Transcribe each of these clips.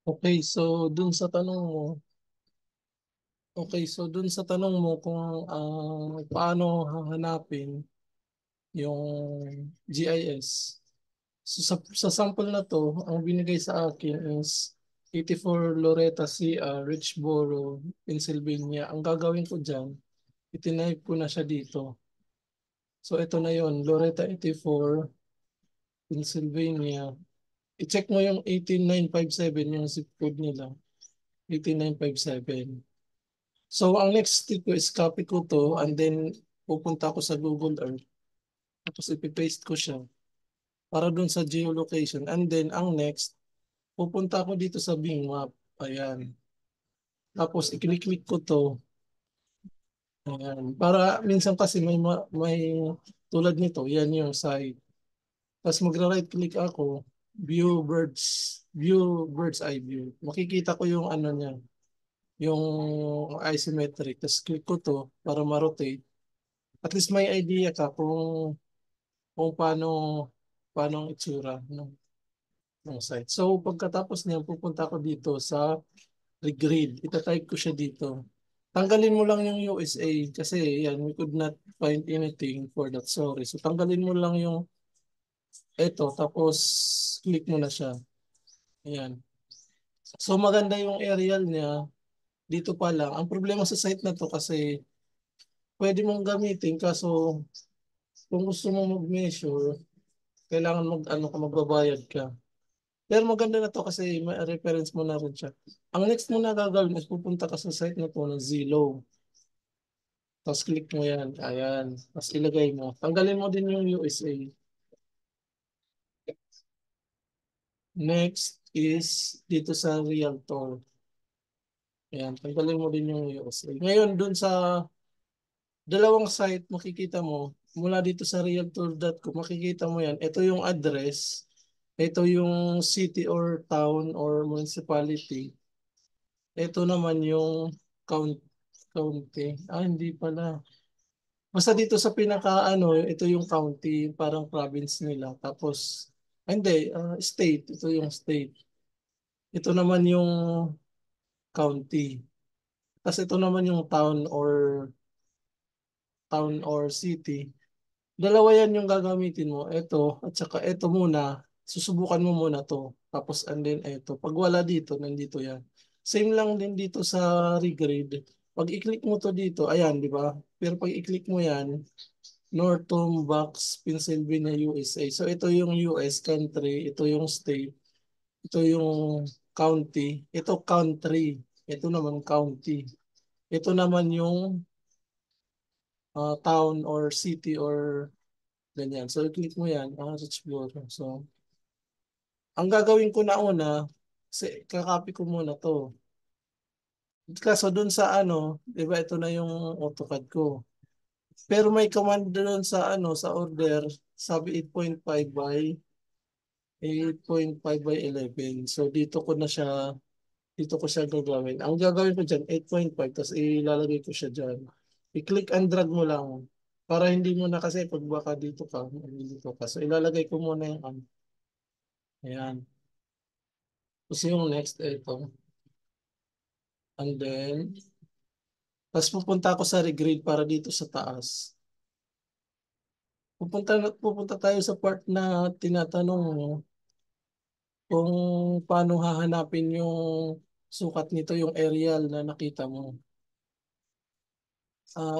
Okay, so dun sa tanong mo, dun sa tanong mo kung paano hahanapin yung GIS. So sa sample na to, ang binigay sa akin is 84 Loretta CR, Richboro, Pennsylvania. Ang gagawin ko dyan, itinipe ko na siya dito. So ito na yon, Loretta 84, Pennsylvania. I-check mo yung 18957, yung zip code nila. 18957. So, ang next step ko is copy ko to and then pupunta ako sa Google Earth. Tapos ipipaste ko siya para dun sa geolocation. And then, ang next, pupunta ako dito sa Bing Map. Ayan. Tapos, i-click ko to. Ayan. Para minsan kasi may tulad nito, yan yung site. Tapos magra-right click ako, view bird's eye view. Makikita ko yung ano niya, yung isometric. Tapos click ko to para ma-rotate. At least may idea ka kung paano ang itsura ng site. So pagkatapos niyan pupunta ako dito sa regrid. Itatype ko siya dito. Tanggalin mo lang yung USA kasi yan, we could not find anything for that. Sorry. So tanggalin mo lang yung ito tapos click mo na siya. Ayan. So maganda yung aerial niya dito pa lang. Ang problema sa site na to kasi pwede mong gamitin kaso kung gusto mo mag-measure, kailangan magbabayad ka. Pero maganda na to kasi may reference mo na rin siya. Ang next mo na gagawin is pupunta ka sa site na to ng Zillow. Tapos click mo yan. Ayan. Tapos ilagay mo. Tanggalin mo din yung USA. Next is dito sa Realtor. Ayan. Tanggalin mo din yung USA. Ngayon, dun sa dalawang site makikita mo, mula dito sa realtor.com, makikita mo yan. Ito yung address. Ito yung city or town or municipality. Ito naman yung count, county. Hindi pala. Basta dito sa pinaka ano, ito yung county, parang province nila. Tapos, hindi, state. Ito yung state. Ito naman yung county. Tapos ito naman yung town or city. Dalawa yan yung gagamitin mo. Ito at saka ito muna. Susubukan mo muna to. Tapos and then ito. Pag wala dito, nandito yan. Same lang din dito sa regrade. Pag i-click mo to dito, ayan, di ba? Pero pag i-click mo yan, Northern Box, Pennsylvania, USA. So ito yung US country, ito yung state, ito yung county, ito country, ito naman county. Ito naman yung town or city or ganyan. So, i-click mo yan, search bureau. So, ang gagawin ko na una, kakopy ko muna to. Kaso dun sa ano, di ba ito na yung AutoCAD ko. Pero may command doon sa ano, sa order, sabi 8.5 by 11. So, dito ko siya gagawin. Ang gagawin ko dyan, 8.5, tapos ilalagay ko siya dyan. I-click and drag mo lang. Para hindi mo na kasi pag baka dito ka, dito ka. So, ilalagay ko muna yung ano. Ayan. Tapos yung next, ito. And then, tapos pupunta ako sa regrade para dito sa taas. Pupunta tayo sa part na tinatanong mo kung paano hahanapin yung sukat nito, yung aerial na nakita mo.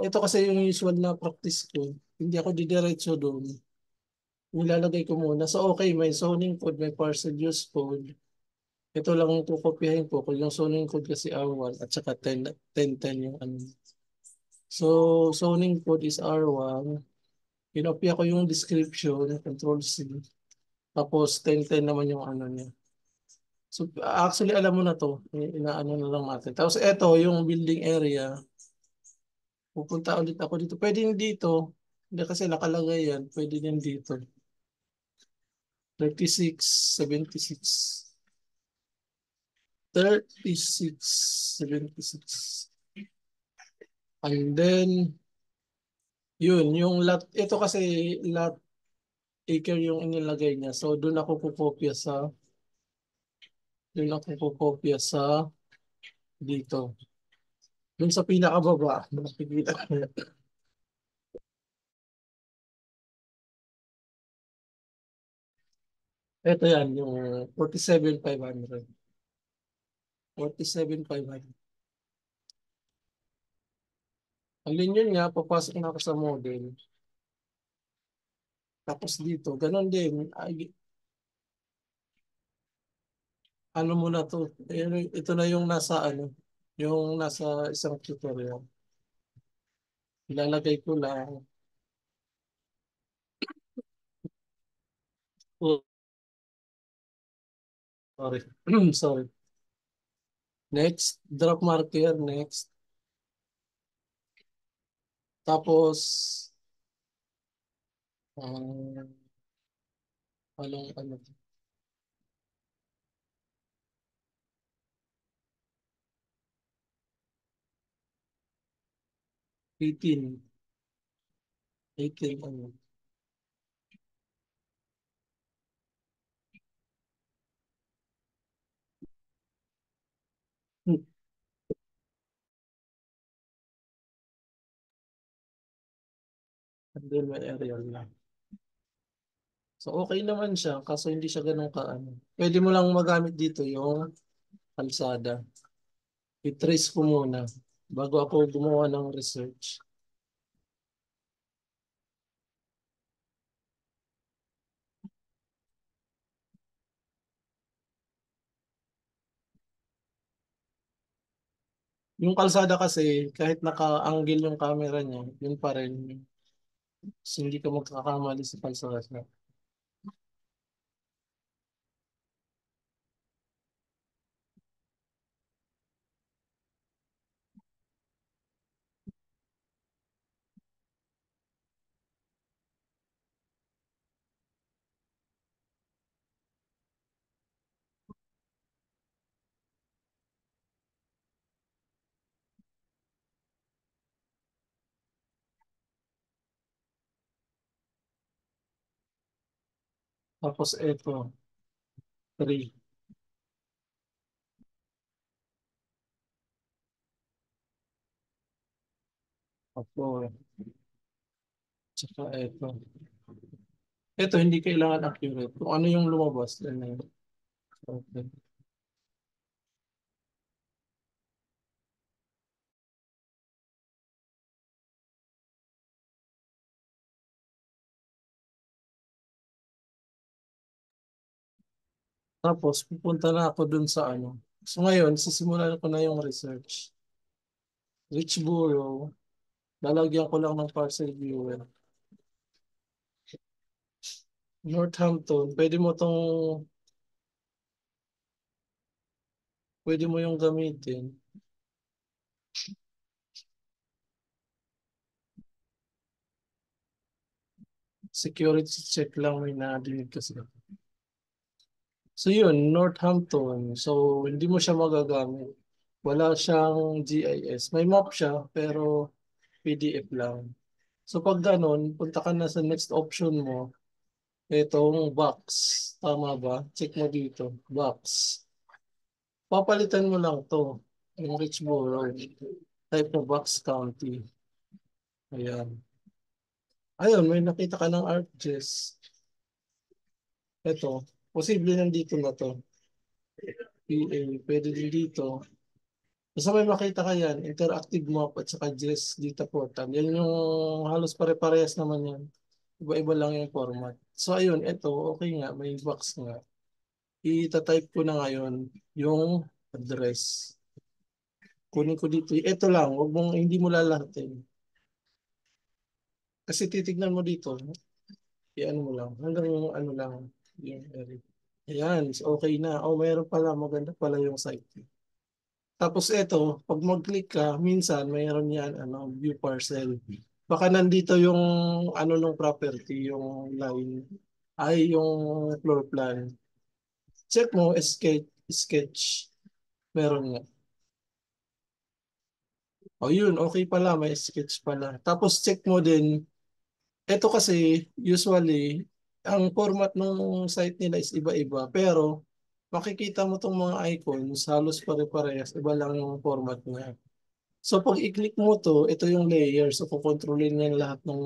Ito kasi yung usual na practice ko. Hindi ako didiretso doon. Nilalagay ko muna. So okay, may zoning code, may parcel use code. Ito lang yung kukopyahin ko. Kung yung zoning code kasi R1 at saka 1010 yung ano. So zoning code is R1. Kinopya ko yung description, control C. Tapos 1010 naman yung ano niya. So actually alam mo na to. Inaano na lang natin. Tapos ito yung building area. Pupunta ulit ako dito. Pwede dito. Hindi kasi nakalagay yan. Pwede din dito. 36, 76. 36, 76. And then, yung lot, ito kasi lot acre yung inilagay niya. So, doon ako kukopya sa Yun ako kukopya sa dito. Dun sa pinakababa, makikita ko. Ito yan, yung 47,500. 47,500. Alin yun nga, papasok na ako sa model. Tapos dito, ganun din. Ay, ano mo na to? Ito na yung nasa ano, yung nasa isang tutorial. Ilalagay ko lang. Oh, sorry. Sorry. Next, drop marker, next. Tapos, um, ano, 18. 18, ano. And then may aerial na. So, okay naman siya, kaso hindi siya ganun kaano. Pwede mo lang magamit dito yung kalsada. I-trace ko muna bago ako gumawa ng research. Yung kalsada kasi, kahit naka-angle yung camera niya, yun pa rin. So, hindi ka magkakamali sa kalsada. Tapos ito, 3. Tapos, tsaka ito. Ito, hindi kailangan accurate. Kung ano yung lumabas, yun na yun. Okay. Tapos, pupunta na ako dun sa ano. So ngayon, sisimulan ko na yung research. Richboro, lalagyan ko lang ng parcel viewer. Northampton, pwede mo yung gamitin. Security check lang may nadinig kasi. So yun, Northampton. So hindi mo siya magagamit. Wala siyang GIS. May map siya, pero PDF lang. So pag ganun, punta ka na sa next option mo. Itong box. Tama ba? Check mo dito. Box. Papalitan mo lang to. Yung Richboro. Type mo box county. Ayan. Ayun, may nakita ka ng ArcGIS. Ito. Posible nandito na to. PA. Pwede din dito. Basta may makita ka yan. Interactive map at saka GIS data portal. Yan yung halos pare-parehas naman yan. Iba-iba lang yung format. So ayun, ito. Okay nga. May box nga. I-type ko na ngayon yung address. Kunin ko dito. Ito lang, wag mong hindi mo lalahatin. Kasi titignan mo dito, i-ano mo lang, hanggang yung ano lang, yung area. Ayan, so okay na. Oh, mayroon pala, maganda pala yung site. Tapos ito, pag mag-click ka, minsan mayroon yan, ano, view parcel. Baka nandito yung ano nung property, yung line, ay yung floor plan. Check mo, sketch. Meron nga. O yun, okay pala, may sketch pala. Tapos check mo din, ito kasi usually ang format ng site nila is iba-iba pero makikita mo tong mga icons, halos pare-parehas, iba lang yung format niya. So pag i-click mo to, ito yung layer. So kukontrolin niya yung lahat ng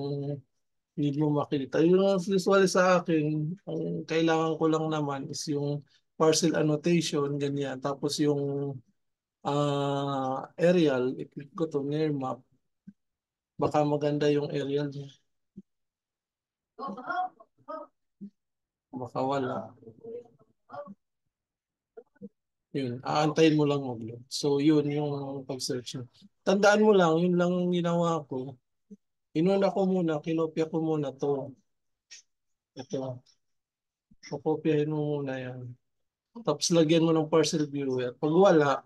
need mo makita. Yung usually sa akin, ang kailangan ko lang naman is yung parcel annotation, ganyan. Tapos yung aerial, i-click ko to, near map. Baka maganda yung aerial niya. Baka wala. Yun, aantayin mo lang mag-load. So yun yung pag-search mo. Tandaan mo lang, yun lang yung ginawa ko. Inuna ko muna, kinopya ko muna to. Ito, kopyahin mo muna yan. Tapos lagyan mo ng parcel viewer. Pag wala,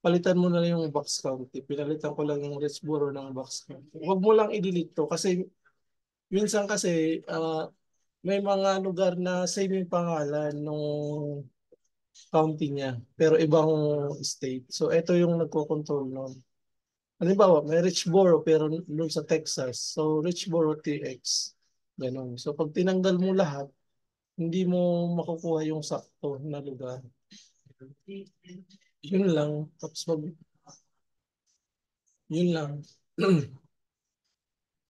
palitan mo na lang yung box count. Pinalitan ko lang yung Rexboro ng box count. Huwag mo lang i-delete to kasi minsan kasi may mga lugar na same yung pangalan nung county niya pero ibang state. So ito yung nagko-control nun. Halimbawa, may Richboro pero doon sa Texas. So Richboro TX. Ganun. So pag tinanggal mo lahat, hindi mo makukuha yung sakto na lugar. Yun lang. Tapos yun lang.